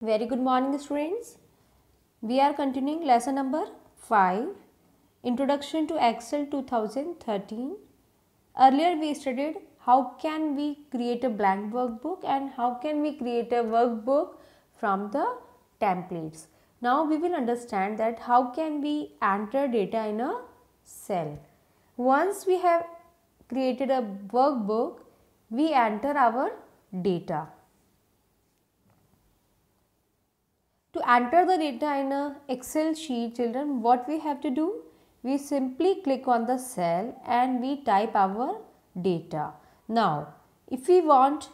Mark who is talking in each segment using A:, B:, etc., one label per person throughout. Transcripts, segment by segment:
A: Very good morning, students. We are continuing lesson number 5, Introduction to Excel 2013. Earlier we studied how can we create a blank workbook and how can we create a workbook from the templates. Now we will understand that how can we enter data in a cell. Once we have created a workbook, we enter our data. To enter the data in a Excel sheet, children, what we have to do? We simply click on the cell and we type our data. Now, if we want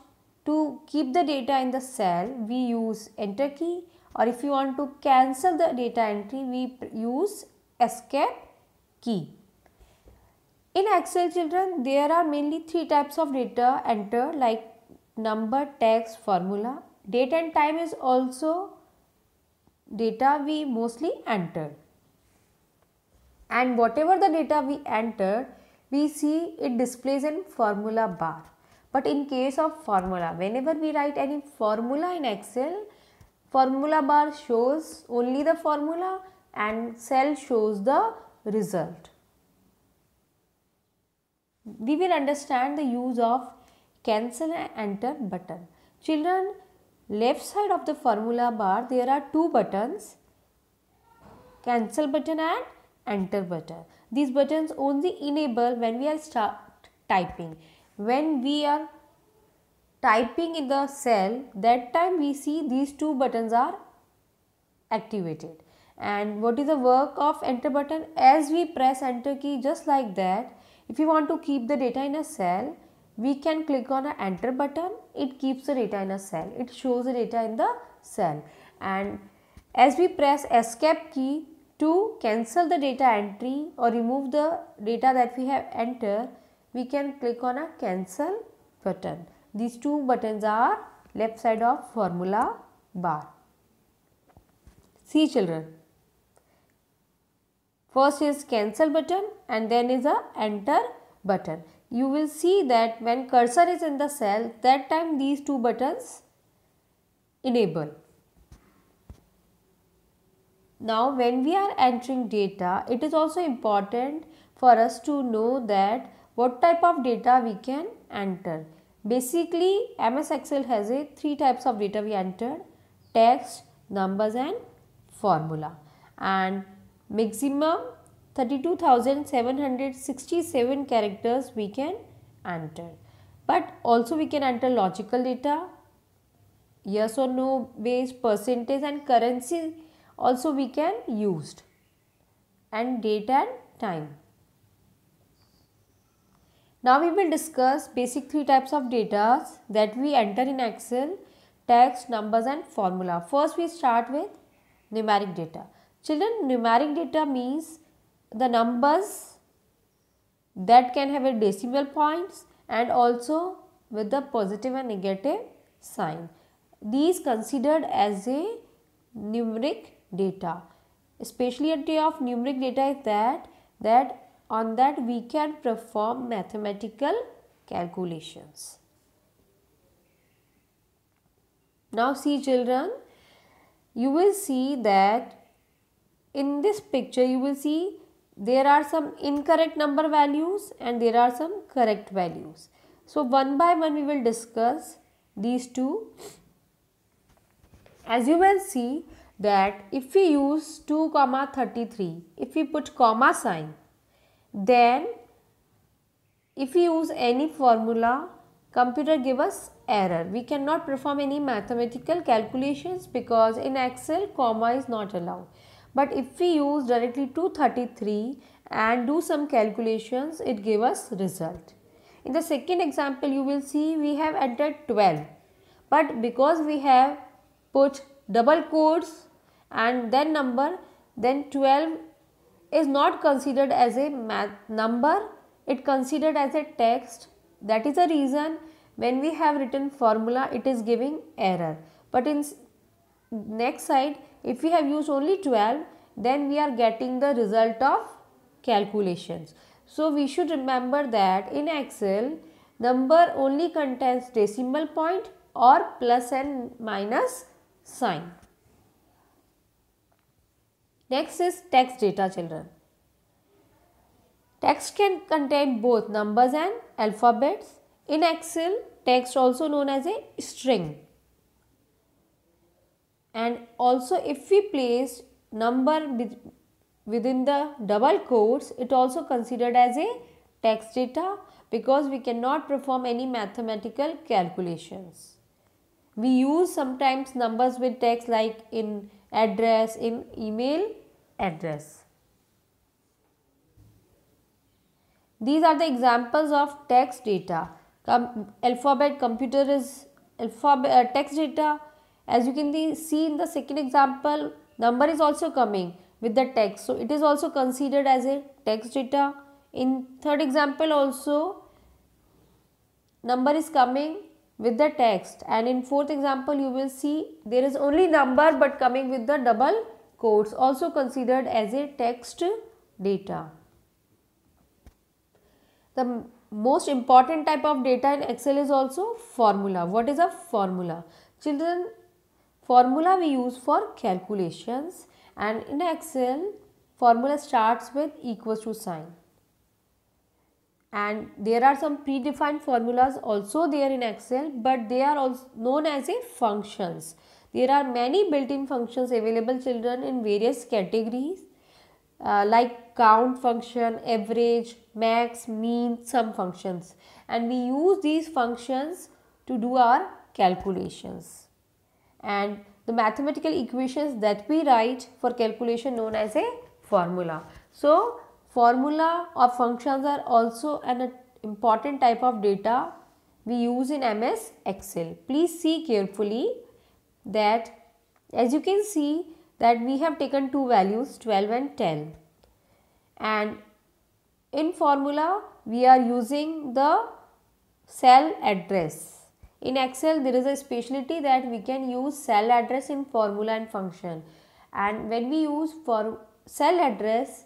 A: to keep the data in the cell, we use enter key, or if you want to cancel the data entry, we use escape key. In Excel, children, there are mainly 3 types of data entered, like number, text, formula. Date and time is also data we mostly entered, and whatever the data we entered, we see it displays in formula bar. But in case of formula, whenever we write any formula in Excel, formula bar shows only the formula and cell shows the result. We will understand the use of cancel and enter button. Children, left side of the formula bar there are 2 buttons, cancel button and enter button. These buttons only enable when we are start typing. When we are typing in the cell, that time we see these 2 buttons are activated. And what is the work of enter button? As we press enter key, just like that, if you want to keep the data in a cell, we can click on an enter button. It keeps the data in a cell. It shows the data in the cell. And as we press escape key to cancel the data entry or remove the data that we have entered, we can click on a cancel button. These 2 buttons are left side of formula bar. See, children. First is cancel button and then is a enter button. You will see that when cursor is in the cell, that time these 2 buttons enable. Now when we are entering data, it is also important for us to know that what type of data we can enter. Basically, MS Excel has 3 types of data we entered: text, numbers and formula, and maximum 32,767 characters we can enter. But also we can enter logical data, yes or no based, percentage and currency also we can use, and date and time. Now we will discuss basic 3 types of data that we enter in Excel: text, numbers and formula. First we start with numeric data. Children, numeric data means the numbers that can have a decimal points and also with the positive and negative sign. These considered as a numeric data. Speciality of numeric data is that on that we can perform mathematical calculations. Now see, children, you will see that in this picture you will see there are some incorrect number values and there are some correct values. So one by one we will discuss these 2. As you will see that if we use 2,33, if we put comma sign, then if we use any formula, computer give us error. We cannot perform any mathematical calculations because in Excel comma is not allowed. But if we use directly 233 and do some calculations, it gives us result. In the second example, you will see we have entered 12. But because we have put double quotes and then number, then 12 is not considered as a number, it considered as a text. That is the reason when we have written formula, it is giving error. But in next side, if we have used only 12, then we are getting the result of calculations. So we should remember that in Excel, number only contains decimal point or plus and minus sign. Next is text data, children. Text can contain both numbers and alphabets. In Excel, text also known as a string. And also if we place number within the double quotes, it also considered as a text data because we cannot perform any mathematical calculations. We use sometimes numbers with text like in address, in email address. These are the examples of text data. Alphabet computer is text data. As you can see in the second example, number is also coming with the text. So, it is also considered as a text data. In third example also, number is coming with the text, and in fourth example you will see there is only number but coming with the double quotes, also considered as a text data. The most important type of data in Excel is also formula. What is a formula? Children, formula we use for calculations, and in Excel formula starts with equals to sign. And there are some predefined formulas also there in Excel, but they are also known as a functions. There are many built-in functions available, children, in various categories like count function, average, max, mean, sum functions, and we use these functions to do our calculations. And the mathematical equations that we write for calculation known as a formula. So, formula or functions are also an important type of data we use in MS Excel. Please see carefully that, as you can see, that we have taken two values 12 and 10, and in formula we are using the cell address. In Excel there is a specialty that we can use cell address in formula and function, and when we use for cell address,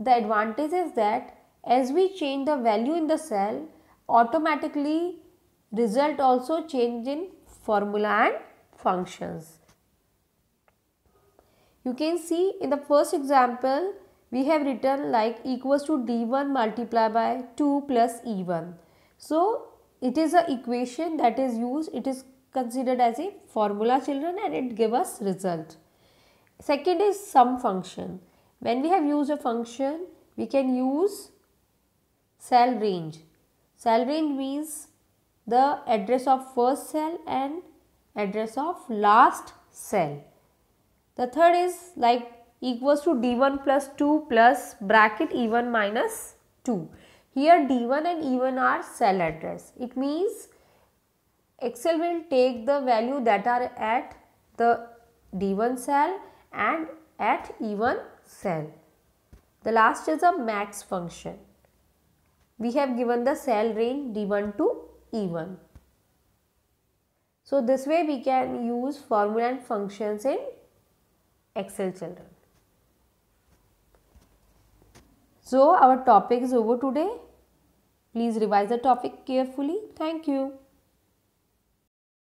A: the advantage is that as we change the value in the cell, automatically result also change in formula and functions. You can see in the first example we have written like equals to d1 multiplied by 2 plus e1. So, it is a equation that is used, it is considered as a formula, children, and it gives us result. Second is sum function. When we have used a function, we can use cell range. Cell range means the address of first cell and address of last cell. The third is like equals to d1 plus 2 plus bracket e1 minus 2. Here d1 and e1 are cell address. It means Excel will take the value that are at the d1 cell and at e1 cell. The last is a max function. We have given the cell range d1 to e1. So, this way we can use formula and functions in Excel, children. So, our topic is over today. Please revise the topic carefully. Thank you.